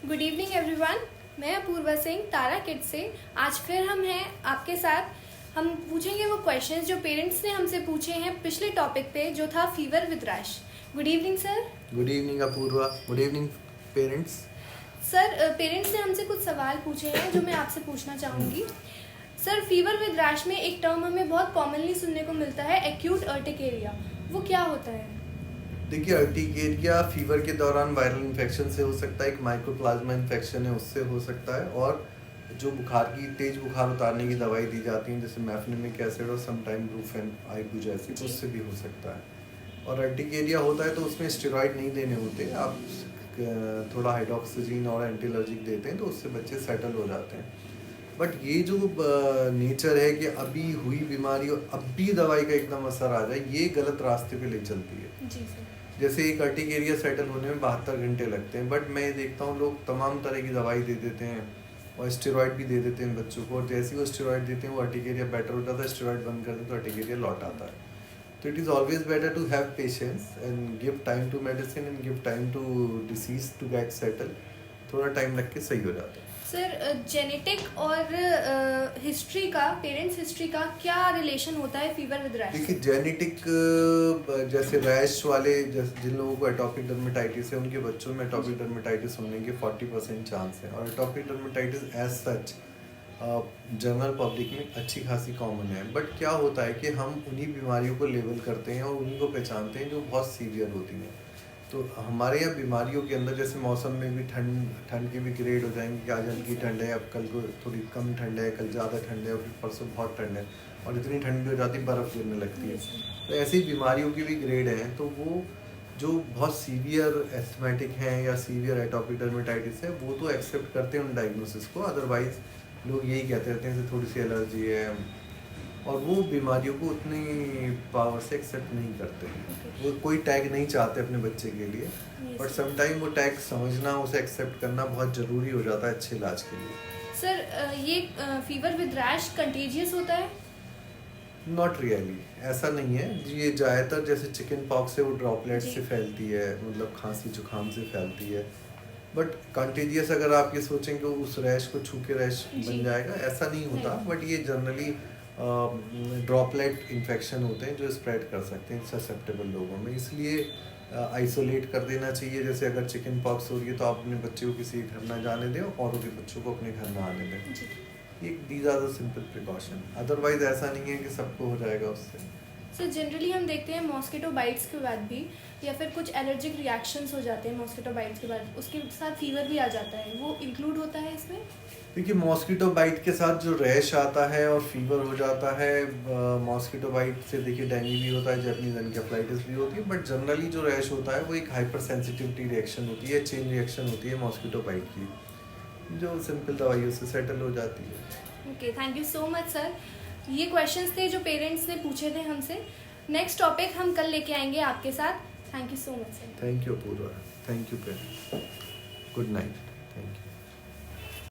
Good evening everyone. मैं अपूर्वा सिंह तारा kids से आज फिर हम हैं आपके साथ। हम पूछेंगे वो क्वेश्चंस जो पेरेंट्स ने हमसे पूछे हैं पिछले टॉपिक पे जो था fever with rash. Good evening sir. Good evening Apoorva. Good evening parents. Sir parents ने हमसे कुछ सवाल पूछे हैं जो मैं आपसे पूछना चाहूँगी। सर फीवर विद रैश में एक टर्म हमें बहुत कॉमनली सुनने को मिलता है एक्यूट अर्टिकेरिया, वो क्या होता है? देखिए, अर्टिकेरिया फीवर के दौरान वायरल इन्फेक्शन से हो सकता है, एक माइकोप्लाज्मा इन्फेक्शन है उससे हो सकता है, और जो बुखार की तेज बुखार उतारने की दवाई दी जाती है जैसे मैफनिमिक एसिड और समटाइम ब्रूफेन आइबुजासिड उससे भी हो सकता है। और अर्टिकेरिया होता है तो उसमें स्टेरॉइड नहीं देने होते, आप थोड़ा हाइड्रोक्सीजिन और एंटीलर्जिक देते हैं तो उससे बच्चे सेटल हो जाते हैं। बट ये जो नेचर है कि अभी हुई बीमारी और अब भी दवाई का एकदम असर आ जाए, ये गलत रास्ते पे ले चलती है। जी सर। जैसे एक अर्टिकेरिया सेटल होने में 72 घंटे लगते हैं, बट मैं देखता हूँ लोग तमाम तरह की दवाई दे देते हैं और स्टेरॉइड भी दे देते हैं बच्चों को, और जैसे ही वो स्टेरॉइड देते हैं वो अर्टिकेरिया बेटर हो जाता है, स्टेरॉइड बंद कर दें तो अर्टिकेरिया लौट आता है। तो it is always better to have patience and give time to medicine and give time to disease to get settle. थोड़ा टाइम लग के सही हो जाता है। सर जेनेटिक और हिस्ट्री का, पेरेंट्स हिस्ट्री का क्या रिलेशन होता है फीवर विद रैश? देखिए, जेनेटिक जैसे रैश वाले जिन लोगों को एटॉपिक डर्मेटाइटिस है उनके बच्चों में एटॉपिक डर्मेटाइटिस होने के 40% चांस है, और atopic dermatitis as such general public में अच्छी खासी कॉमन है। बट क्या होता है कि हम उन्हीं बीमारियों को लेबल करते हैं और उन्हीं को पहचानते हैं जो बहुत सीवियर होती हैं। तो हमारे यहाँ बीमारियों के अंदर जैसे मौसम में भी ठंड के भी ग्रेड हो जाएंगे कि आज हल्की ठंड है, अब कल को थोड़ी कम ठंड है, कल ज़्यादा ठंड है, और फिर परसों बहुत ठंड है, और इतनी ठंड भी हो जाती है बर्फ़ गिरने लगती है। तो ऐसी बीमारियों की भी ग्रेड हैं। तो वो जो बहुत सीवियर एस्थमेटिक हैं या सीवियर एटॉपिक डर्मेटाइटिस है वो तो एक्सेप्ट करते हैं उन डायग्नोसिस को, अदरवाइज लोग यही कहते रहते हैं थोड़ी सी एलर्जी है, और वो बीमारियों को उतनी पावर से एक्सेप्ट नहीं करते हैं। वो कोई टैग नहीं चाहते अपने बच्चे के लिए, बट समटाइम वो टैग समझना, उसे एक्सेप्ट करना बहुत ज़रूरी हो जाता है अच्छे इलाज के लिए। सर ये फीवर विद रैश कंटेजियस होता है? नॉट रियली, ऐसा नहीं है। ये ज़्यादातर जैसे चिकन पॉक्स है वो ड्रॉपलेट से फैलती है, मतलब खांसी जुकाम से फैलती है। बट कंटेजियस अगर आप ये सोचें कि उस रैश को छू के रैश बन जाएगा, ऐसा नहीं होता। बट ये जनरली ड्रॉपलेट इन्फेक्शन होते हैं जो स्प्रेड कर सकते हैं ससेप्टेबल लोगों में, इसलिए आइसोलेट कर देना चाहिए। जैसे अगर चिकन पॉक्स हो रही है तो आप अपने बच्चे को किसी के घर ना जाने दें और उनके बच्चों को अपने घर ना आने दें। ये these are the simple precaution, otherwise ऐसा नहीं है कि सबको हो जाएगा उससे। सर जनरली हम देखते हैं मॉस्किटो बाइट्स के बाद भी या फिर कुछ एलर्जिक रिएक्शंस हो जाते हैं मॉस्किटो बाइट्स के बाद, उसके साथ फीवर भी आ जाता है, वो इंक्लूड होता है इसमें? देखिए, मॉस्किटो बाइट के साथ जो रैश आता है और फीवर हो जाता है, मॉस्किटो बाइट से देखिए डेंगू भी होता है, जैपनीज एनकेफेलाइटिस भी होती है, बट जनरली जो रैश होता है वो एक हाइपर सेंसिटिविटी रिएक्शन होती है, चेन रिएक्शन होती है मॉस्किटो बाइट की, जो सिंपल दवाइयों से सेटल हो जाती है। Okay, thank you so much sir. ये क्वेश्चंस थे जो पेरेंट्स ने पूछे थे हमसे। नेक्स्ट टॉपिक हम कल लेके आएंगे आपके साथ। Thank you so much sir. Thank you Apoorva. Thank you parents. Good night. Thank you.